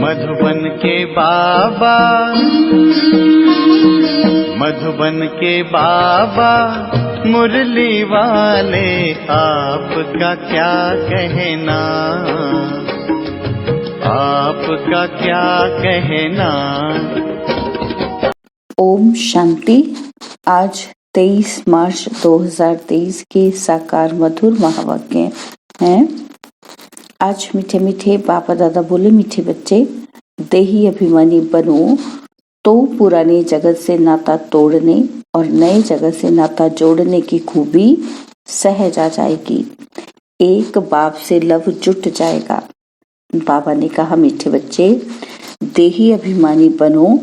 मधुबन के बाबा, मधुबन के बाबा मुरली वाले, आपका क्या कहना, आपका क्या कहना। ओम शांति। आज 23 मार्च 2023 के साकार मधुर महावाक्य हैं। आज मीठे मीठे बाबा दादा बोले, मीठे बच्चे, देही अभिमानी बनो तो पुराने जगत से नाता तोड़ने और नए जगत से नाता जोड़ने की खूबी सहज आ जाएगी। एक बाप से लव जुट जाएगा। बाबा ने कहा, मीठे बच्चे, देही अभिमानी बनो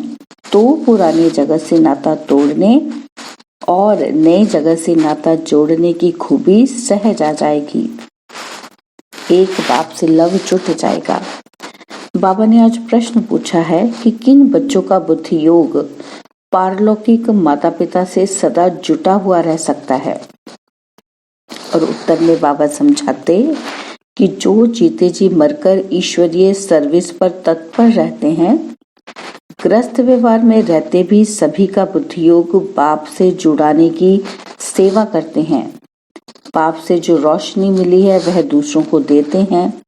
तो पुराने जगत से नाता तोड़ने और नए जगत से नाता जोड़ने की खूबी सहज आ जाएगी। एक बाप से लव जुट जाएगा। बाबा ने आज प्रश्न पूछा है कि किन बच्चों का बुद्धि योग पारलौकिक माता पिता से सदा जुटा हुआ रह सकता है। और उत्तर में बाबा समझाते कि जो जीते जी मरकर ईश्वरीय सर्विस पर तत्पर रहते हैं, ग्रस्त व्यवहार में रहते भी सभी का बुद्धि योग बाप से जुड़ाने की सेवा करते हैं। बाप से जो रोशनी मिली है वह दूसरों को देते हैं।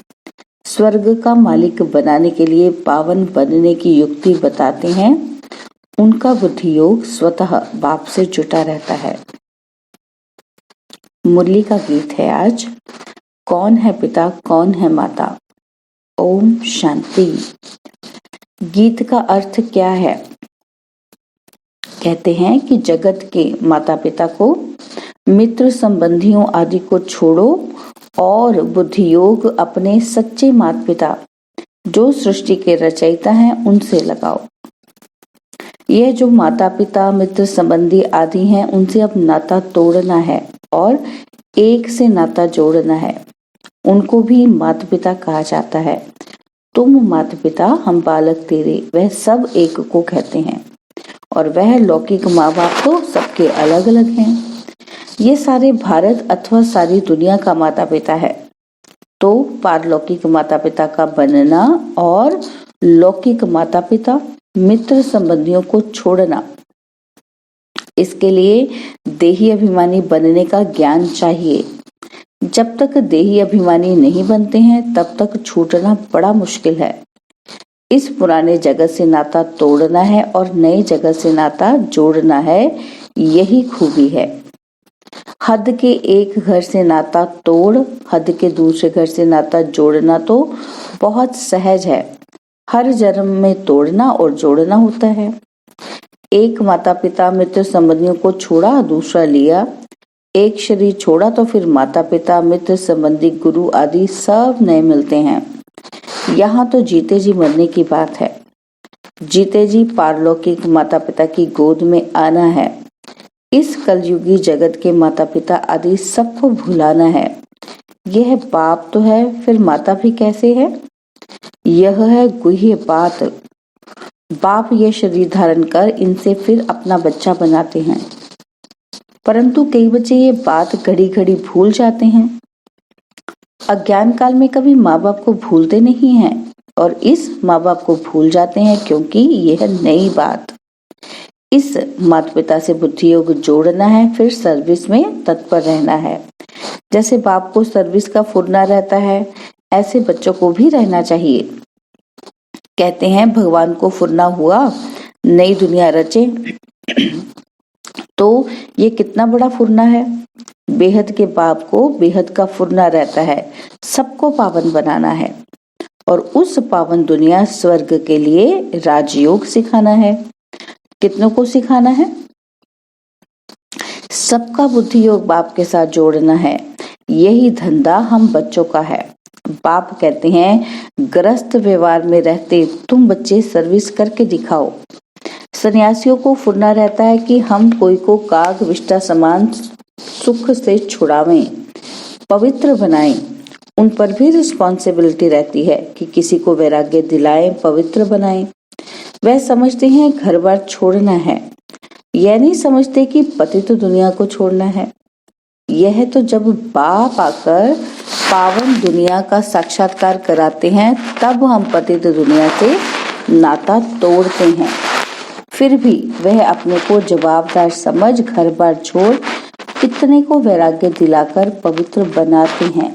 स्वर्ग का मालिक बनाने के लिए पावन बनने की युक्ति बताते हैं। उनका बुद्धि योग स्वतः बाप से जुटा रहता है। मुरली का गीत है आज, कौन है पिता कौन है माता। ओम शांति। गीत का अर्थ क्या है? कहते हैं कि जगत के माता पिता को, मित्र संबंधियों आदि को छोड़ो और बुद्धि योग अपने सच्चे माता पिता जो सृष्टि के रचयिता हैं उनसे लगाओ। यह जो माता पिता मित्र संबंधी आदि हैं उनसे अब नाता तोड़ना है और एक से नाता जोड़ना है। उनको भी माता पिता कहा जाता है। तुम माता पिता, हम बालक तेरे, वह सब एक को कहते हैं। और वह लौकिक माँ बाप तो सबके अलग अलग हैं। ये सारे भारत अथवा सारी दुनिया का माता पिता है। तो पारलौकिक माता पिता का बनना और लौकिक माता पिता मित्र संबंधियों को छोड़ना, इसके लिए देही अभिमानी बनने का ज्ञान चाहिए। जब तक देही अभिमानी नहीं बनते हैं तब तक छूटना बड़ा मुश्किल है। इस पुराने जगत से नाता तोड़ना है और नए जगत से नाता जोड़ना है, यही खूबी है। हद के एक घर से नाता तोड़ हद के दूसरे घर से नाता जोड़ना तो बहुत सहज है। हर जन्म में तोड़ना और जोड़ना होता है। एक माता पिता मित्र संबंधियों को छोड़ा, दूसरा लिया। एक शरीर छोड़ा तो फिर माता पिता मित्र संबंधी गुरु आदि सब नए मिलते हैं। यहाँ तो जीते जी मरने की बात है। जीते जी पारलौकिक माता पिता की गोद में आना है। इस कलयुगी जगत के माता पिता आदि सबको भुलाना है। यह बाप तो है, फिर माता भी कैसे है? यह है गुह्य बात। बाप ये शरीर धारण कर इनसे फिर अपना बच्चा बनाते हैं, परंतु कई बच्चे ये बात घड़ी घड़ी भूल जाते हैं। अज्ञान काल में कभी माँ बाप को भूलते नहीं हैं और इस माँ बाप को भूल जाते हैं क्योंकि यह नई बात। इस माता पिता से बुद्धि योग जोड़ना है, फिर सर्विस में तत्पर रहना है। जैसे बाप को सर्विस का फुरना रहता है, ऐसे बच्चों को भी रहना चाहिए। कहते हैं भगवान को फुरना हुआ, नई दुनिया रचे। तो ये कितना बड़ा फुरना है। बेहद के बाप को बेहद का फुरना रहता है, सबको पावन बनाना है और उस पावन दुनिया स्वर्ग के लिए राजयोग सिखाना है। कितनों को सिखाना है? सबका बुद्धि योग बाप के साथ जोड़ना है। यही धंधा हम बच्चों का है। बाप कहते हैं, ग्रस्त व्यवहार में रहते तुम बच्चे सर्विस करके दिखाओ। सन्यासियों को फुरना रहता है कि हम कोई को काग विष्टा समान सुख से छुड़ावें, पवित्र बनाएं। उन पर भी रिस्पॉन्सिबिलिटी रहती है कि किसी को वैराग्य दिलाएं, पवित्र बनाएं। वह समझते हैं घर बार छोड़ना है, यह नहीं समझते कि पतित दुनिया को छोड़ना है। यह तो जब बाप आकर पावन दुनिया का साक्षात्कार कराते हैं तब हम पतित दुनिया से नाता तोड़ते हैं। फिर भी वह अपने को जवाबदार समझ घर बार छोड़ कितने को वैराग्य दिलाकर पवित्र बनाते हैं।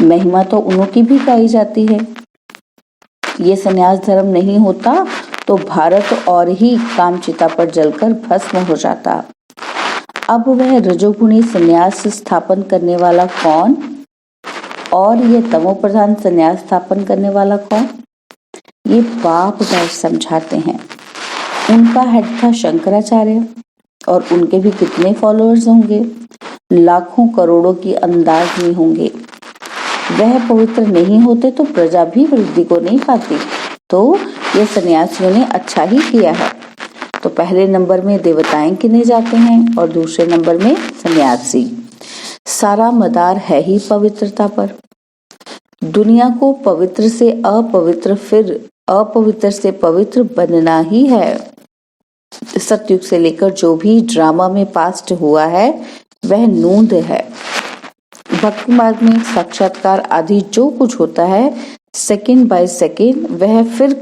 महिमा तो उन्हीं भी गाई जाती है। ये संन्यास धर्म नहीं होता तो भारत और ही कामचिता पर जलकर भस्म हो जाता। अब वह रजोगुणी संन्यास स्थापन करने वाला कौन और ये तमो प्रधान संन्यास स्थापन करने वाला कौन, ये बाप बैठ समझाते हैं। उनका हेड था शंकराचार्य और उनके भी कितने फॉलोअर्स होंगे, लाखों करोड़ों की अंदाज में होंगे। वह पवित्र नहीं होते तो प्रजा भी वृद्धि को नहीं पाती। तो ये सन्यासियों ने अच्छा ही किया है। तो पहले नंबर में देवताएं गिने जाते हैं और दूसरे नंबर में सन्यासी। सारा मदार है ही पवित्रता पर। दुनिया को पवित्र से अपवित्र फिर अपवित्र से पवित्र बनना ही है। सतयुग से लेकर जो भी ड्रामा में पास्ट हुआ है वह नूंद है। भक्ति मार्ग में साक्षात्कार आदि जो कुछ होता है सेकंड बाय सेकंड वह फिर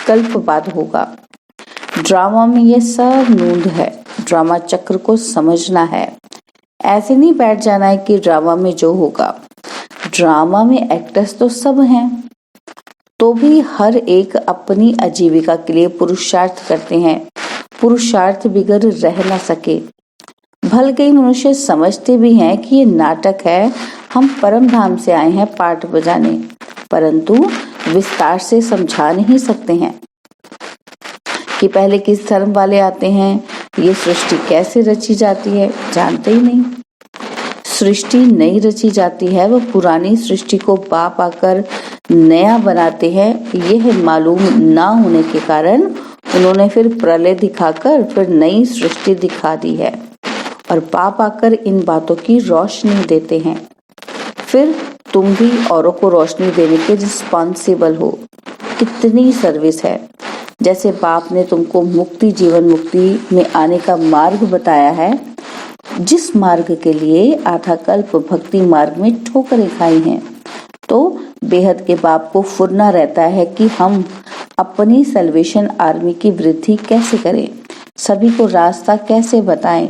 कल्प बाद होगा। ड्रामा में यह सब नूंद है। ड्रामा चक्र को समझना है। ऐसे नहीं बैठ जाना है कि ड्रामा में जो होगा। ड्रामा में एक्टर्स तो सब हैं, तो भी हर एक अपनी आजीविका के लिए पुरुषार्थ करते हैं। पुरुषार्थ बिगर रह न सके। भल कई मनुष्य समझते भी हैं कि ये नाटक है, हम परम धाम से आए हैं पाठ बजाने, परंतु विस्तार से समझा नहीं सकते हैं कि पहले किस धर्म वाले आते हैं, ये सृष्टि कैसे रची जाती है, जानते ही नहीं। सृष्टि नई रची जाती है, वह पुरानी सृष्टि को बाप आकर नया बनाते हैं। यह मालूम ना होने के कारण उन्होंने फिर प्रलय दिखाकर फिर नई सृष्टि दिखा दी है और बाप आकर इन बातों की रोशनी देते हैं। फिर तुम भी औरों को रोशनी देने के रिस्पॉन्सिबल हो। कितनी सर्विस है। जैसे बाप ने तुमको मुक्ति जीवन मुक्ति में आने का मार्ग बताया है, जिस मार्ग के लिए आधा कल्प भक्ति मार्ग में ठोकरें खाई हैं, तो बेहद के बाप को फुरना रहता है कि हम अपनी सल्वेशन आर्मी की वृद्धि कैसे करें, सभी को रास्ता कैसे बताएं।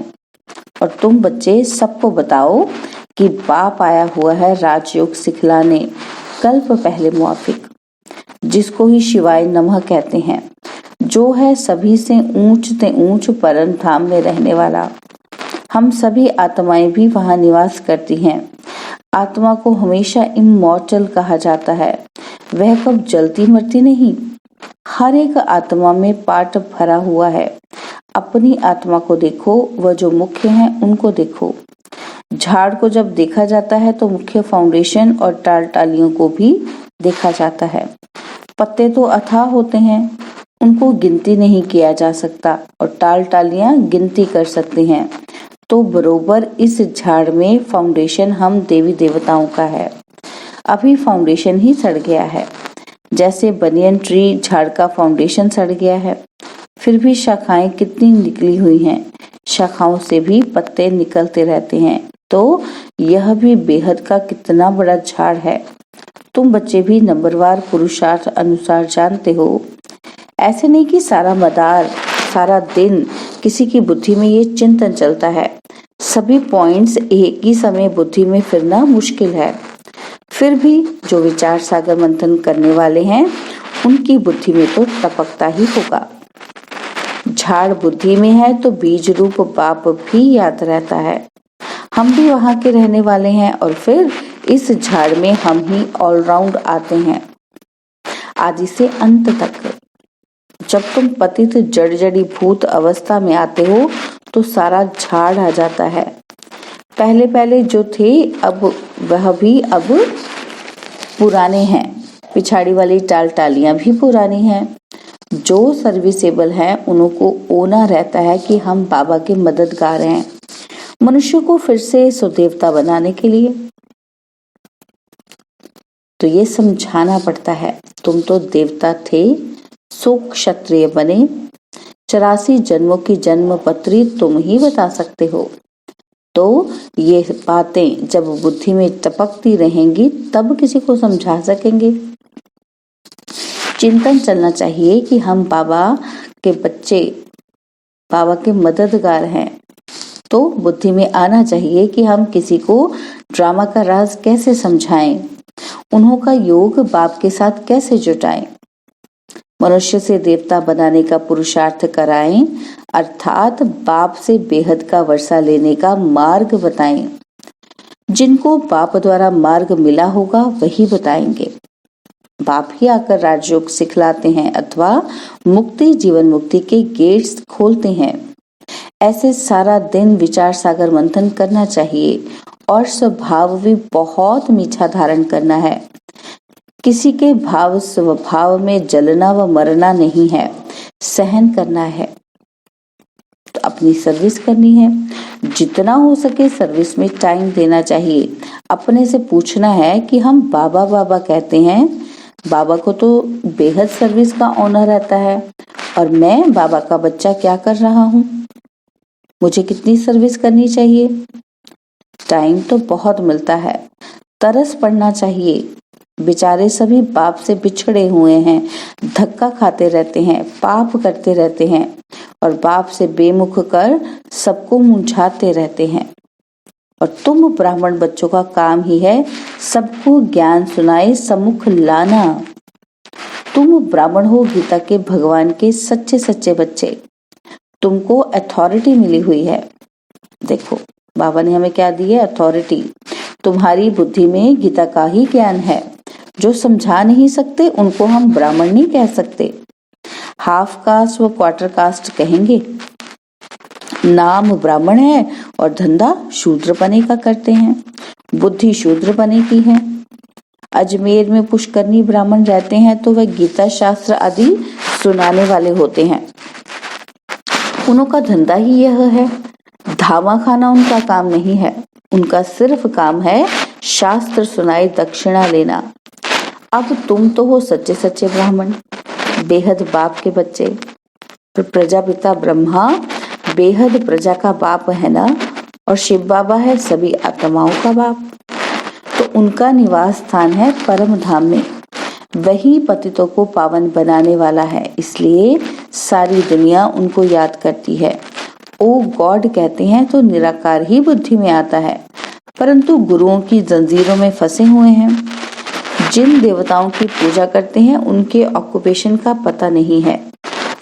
और तुम बच्चे सबको बताओ कि बाप आया हुआ है राजयोग सिखलाने, कल्प पहले मुआफिक, जिसको ही शिवाय नमः कहते हैं, जो है सभी से ऊंच ते ऊंच परम धाम में रहने वाला। हम सभी आत्माएं भी वहां निवास करती हैं। आत्मा को हमेशा इमॉर्टल कहा जाता है। वह कब जलती मरती नहीं। हर एक आत्मा में पार्ट भरा हुआ है। अपनी आत्मा को देखो, वह जो मुख्य हैं उनको देखो। झाड़ को जब देखा जाता है तो मुख्य फाउंडेशन और टाल टालियों को भी देखा जाता है। पत्ते तो अथाह होते हैं, उनको गिनती नहीं किया जा सकता और टाल टालियां गिनती कर सकती हैं। तो बरोबर इस झाड़ में फाउंडेशन हम देवी देवताओं का है। अभी फाउंडेशन ही सड़ गया है। जैसे बनियन ट्री झाड़ का फाउंडेशन सड़ गया है, फिर भी शाखाएं कितनी निकली हुई हैं। शाखाओं से भी पत्ते निकलते रहते हैं। तो यह भी बेहद का कितना बड़ा झाड़ है। तुम बच्चे भी नंबरवार पुरुषार्थ अनुसार जानते हो। ऐसे नहीं कि सारा मदार सारा दिन किसी की बुद्धि में ये चिंतन चलता है। सभी पॉइंट्स एक ही समय बुद्धि में फिरना मुश्किल है। फिर भी जो विचार सागर मंथन करने वाले हैं उनकी बुद्धि में तो टपकता ही होगा। झाड़ बुद्धि में है तो बीज रूप बाप भी याद रहता है। हम भी वहां के रहने वाले हैं और फिर इस झाड़ में हम ही ऑलराउंड आते हैं, आदि से अंत तक। जब तुम पतित जड़ जड़ी भूत अवस्था में आते हो तो सारा झाड़ आ जाता है। पहले पहले जो थे अब वह भी अब पुराने हैं। पिछाड़ी वाली टाल टालियां भी पुरानी हैं। जो सर्विसेबल हैं उनको ओना रहता है कि हम बाबा के मददगार हैं, मनुष्य को फिर से सुदेवता बनाने के लिए। तो ये समझाना पड़ता है, तुम तो देवता थे, सो क्षत्रिय बने। 84 जन्मों की जन्म पत्री तुम ही बता सकते हो। तो ये बातें जब बुद्धि में टपकती रहेंगी तब किसी को समझा सकेंगे। चिंतन चलना चाहिए कि हम बाबा के बच्चे, बाबा के मददगार हैं। तो बुद्धि में आना चाहिए कि हम किसी को ड्रामा का राज कैसे समझाएं, उन्हों का योग बाप के साथ कैसे जुटाएं, मनुष्य से देवता बनाने का पुरुषार्थ कराएं, अर्थात बाप से बेहद का वर्षा लेने का मार्ग बताएं। जिनको बाप द्वारा मार्ग मिला होगा वही बताएंगे। बाप ही आकर राजयोग सिखलाते हैं अथवा मुक्ति, जीवन मुक्ति के गेट्स खोलते हैं। ऐसे सारा दिन विचार सागर मंथन करना चाहिए और स्वभाव भी बहुत मीठा धारण करना है। किसी के भाव स्वभाव में जलना व मरना नहीं है, सहन करना है। तो अपनी सर्विस करनी है, जितना हो सके सर्विस में टाइम देना चाहिए। अपने से पूछना है कि हम बाबा बाबा कहते हैं, बाबा को तो बेहद सर्विस का ऑनर रहता है और मैं बाबा का बच्चा क्या कर रहा हूँ, मुझे कितनी सर्विस करनी चाहिए। टाइम तो बहुत मिलता है, तरस पड़ना चाहिए। बेचारे सभी बाप से बिछड़े हुए हैं, धक्का खाते रहते हैं, पाप करते रहते हैं और बाप से बेमुख कर सबको मुंझाते रहते हैं। और तुम ब्राह्मण बच्चों का काम ही है सबको ज्ञान सुनाए सम्मुख लाना। तुम ब्राह्मण हो, गीता के भगवान के सच्चे सच्चे बच्चे, तुमको अथॉरिटी मिली हुई है। देखो बाबा ने हमें क्या दी है, अथॉरिटी। तुम्हारी बुद्धि में गीता का ही ज्ञान है। जो समझा नहीं सकते उनको हम ब्राह्मण नहीं कह सकते, हाफ कास्ट व क्वार्टर कास्ट कहेंगे। नाम ब्राह्मण है और धंधा शूद्र पने का करते हैं, बुद्धि शूद्र पने की है। अजमेर में पुष्करनी ब्राह्मण रहते हैं तो वह गीता शास्त्र आदि सुनाने वाले होते हैं, उनका धंधा ही यह है। धामा खाना उनका काम नहीं है, उनका सिर्फ काम है शास्त्र सुनाए दक्षिणा लेना। अब तुम तो हो सच्चे सच्चे ब्राह्मण, बेहद बाप के बच्चे। तो प्रजापिता ब्रह्मा बेहद प्रजा का बाप है ना, और शिव बाबा है सभी आत्माओं का बाप। तो उनका निवास स्थान है परम धाम में, वही पतितों को पावन बनाने वाला है। इसलिए सारी दुनिया उनको याद करती है। ओ गॉड कहते हैं तो निराकार ही बुद्धि में आता है, परंतु गुरुओं की जंजीरों में फंसे हुए हैं। जिन देवताओं की पूजा करते हैं उनके ऑक्यूपेशन का पता नहीं है,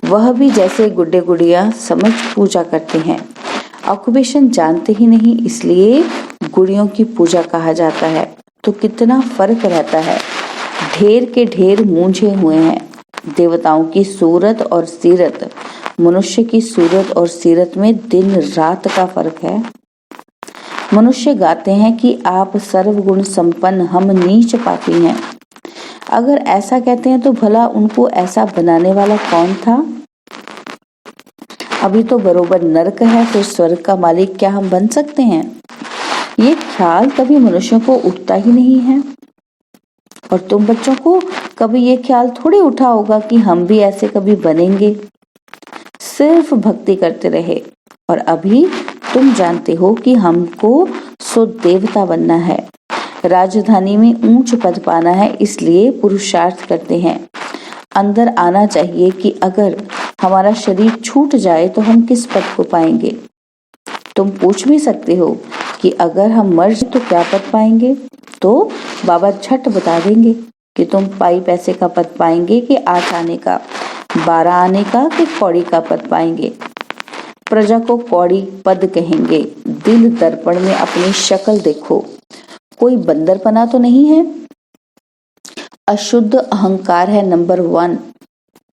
वह भी जैसे गुड्डे गुड़िया समझ पूजा करते हैं, ऑक्यूपेशन जानते ही नहीं, इसलिए गुड़ियों की पूजा कहा जाता है। तो कितना फर्क रहता है, ढेर के ढेर मूंझे हुए हैं। देवताओं की सूरत और सीरत, मनुष्य की सूरत और सीरत में दिन रात का फर्क है। मनुष्य गाते हैं कि आप सर्वगुण संपन्न, हम नीच पापी हैं। अगर ऐसा कहते हैं तो भला उनको ऐसा बनाने वाला कौन था? अभी तो बरोबर नरक है, फिर स्वर्ग का मालिक क्या हम बन सकते हैं? ये ख्याल कभी मनुष्यों को उठता ही नहीं है। और तुम बच्चों को कभी ये ख्याल थोड़ी उठा होगा कि हम भी ऐसे कभी बनेंगे। सिर्फ भक्ति करते रहे, और अभी तुम जानते हो कि हमको सो देवता बनना है, राजधानी में ऊंच पद पाना है, इसलिए पुरुषार्थ करते हैं। अंदर आना चाहिए कि अगर हमारा शरीर छूट जाए तो हम किस पद को पाएंगे। तुम पूछ भी सकते हो कि अगर हम मर जाए तो क्या पद पाएंगे, तो बाबा झट बता देंगे कि तुम पाई पैसे का पद पाएंगे कि 8 आने का, 12 आने का कि कौड़ी का पद पाएंगे। प्रजा को कौड़ी पद कहेंगे। दिल दर्पण में अपनी शक्ल देखो, कोई बंदरपना तो नहीं है। अशुद्ध अहंकार है नंबर 1।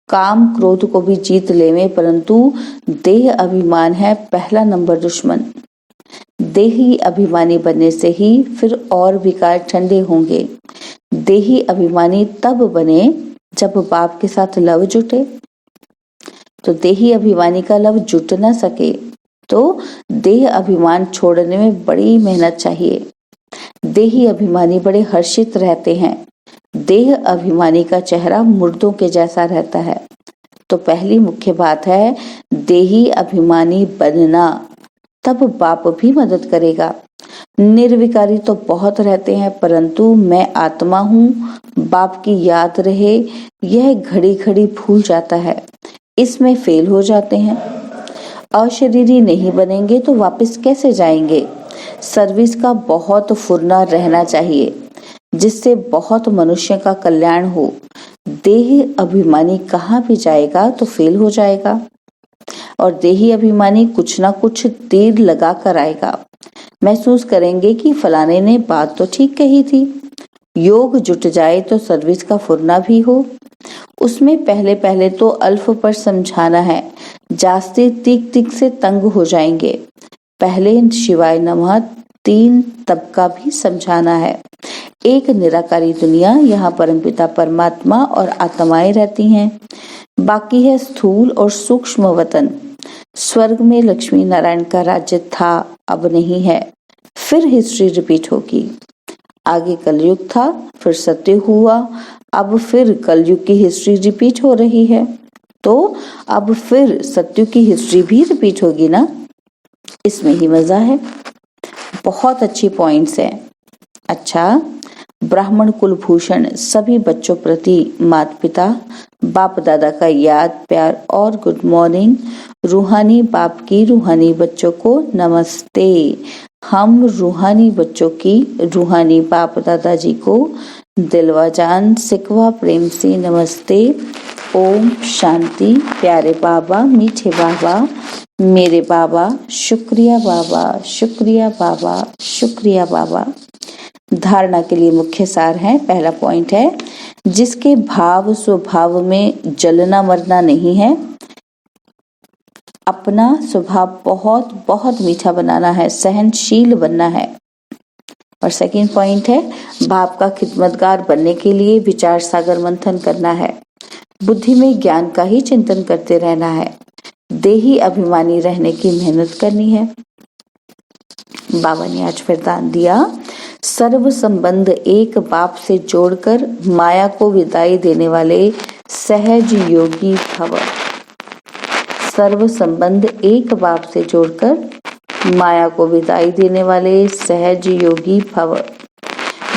काम क्रोध को भी जीत लेवे, परंतु देह अभिमान है पहला नंबर दुश्मन। देही अभिमानी बनने से ही फिर और विकार ठंडे होंगे। देही अभिमानी तब बने जब बाप के साथ लव जुटे। तो देही अभिमानी का लव जुट न सके तो देह अभिमान छोड़ने में बड़ी मेहनत चाहिए। देही अभिमानी बड़े हर्षित रहते हैं, देह अभिमानी का चेहरा मुर्दों के जैसा रहता है। तो पहली मुख्य बात है देही अभिमानी बनना, तब बाप भी मदद करेगा। निर्विकारी तो बहुत रहते हैं, परंतु मैं आत्मा हूँ, बाप की याद रहे, यह घड़ी घड़ी भूल जाता है, इसमें फेल हो जाते हैं। अशरीरी नहीं बनेंगे तो वापस कैसे जाएंगे? सर्विस का बहुत फुरना रहना चाहिए, जिससे बहुत मनुष्य का कल्याण हो। देह अभिमानी कहाँ भी जाएगा तो फेल हो जाएगा, और देही अभिमानी कुछ ना कुछ तीर लगा कर आएगा। महसूस करेंगे कि फलाने ने बात तो ठीक कही थी। योग जुट जाए तो सर्विस का फुरना भी हो। उसमें पहले पहले तो अल्फ पर समझाना है, जास्ते तीक तीक से तंग हो जाएंगे। पहले शिवाय नमः 3 तबका भी समझाना है। एक निराकारी दुनिया, यहाँ परमपिता परमात्मा और आत्माएं रहती हैं। बाकी है स्थूल और सूक्ष्म वतन। स्वर्ग में लक्ष्मी नारायण का राज्य था, अब नहीं है। फिर हिस्ट्री रिपीट होगी। आगे कलयुग था, फिर सत्य हुआ, अब फिर कलयुग की हिस्ट्री रिपीट हो रही है, तो अब फिर सत्युग की हिस्ट्री भी रिपीट होगी ना। इसमें ही मजा है। बहुत अच्छी पॉइंट्स हैं। अच्छा, ब्राह्मण कुलभूषण सभी बच्चों प्रति माता पिता बाप दादा का याद प्यार और गुड मॉर्निंग। रूहानी बाप की रूहानी बच्चों को नमस्ते। हम रूहानी बच्चों की रूहानी बाप दादाजी को दिलवा जान सिकवा प्रेम से नमस्ते। ओम शांति। प्यारे बाबा, मीठे बाबा, मेरे बाबा, शुक्रिया बाबा, शुक्रिया बाबा, शुक्रिया बाबा। धारणा के लिए मुख्य सार है। पहला पॉइंट है, जिसके भाव स्वभाव में जलना मरना नहीं है, अपना स्वभाव बहुत बहुत मीठा बनाना है, सहनशील बनना है। और सेकंड पॉइंट है, बाप का खिदमतगार बनने के लिए विचार सागर मंथन करना है, बुद्धि में ज्ञान का ही चिंतन करते रहना है, देही अभिमानी रहने की मेहनत करनी है। बाबा ने आज वरदान दिया, सर्व संबंध एक बाप से जोड़कर माया को विदाई देने वाले सहज योगी भव। सर्व संबंध एक बाप से जोड़कर माया को विदाई देने वाले सहज योगी भव।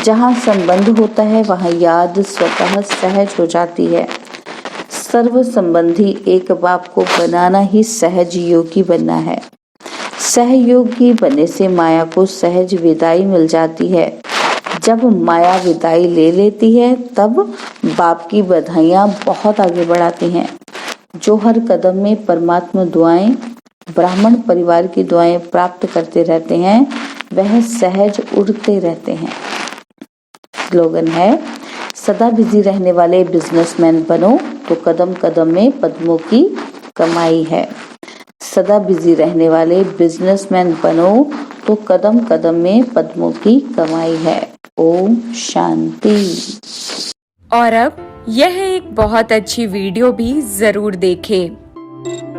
जहाँ संबंध होता है वहाँ याद स्वतः सहज हो जाती है। सर्व संबंधी एक बाप को बनाना ही सहज योगी बनना है। सहयोगी बनने से माया को सहज विदाई मिल जाती है। जब माया विदाई ले लेती है तब बाप की बधाइयाँ बहुत आगे बढ़ाती हैं। जो हर कदम में परमात्मा दुआएं, ब्राह्मण परिवार की दुआएं प्राप्त करते रहते हैं, वह सहज उड़ते रहते हैं। स्लोगन है, सदा बिजी रहने वाले बिजनेसमैन बनो तो कदम कदम में पद्मों की कमाई है। सदा बिजी रहने वाले बिजनेसमैन बनो तो कदम कदम में पद्मों की कमाई है। ओम शांति। और अब यह एक बहुत अच्छी वीडियो भी जरूर देखें।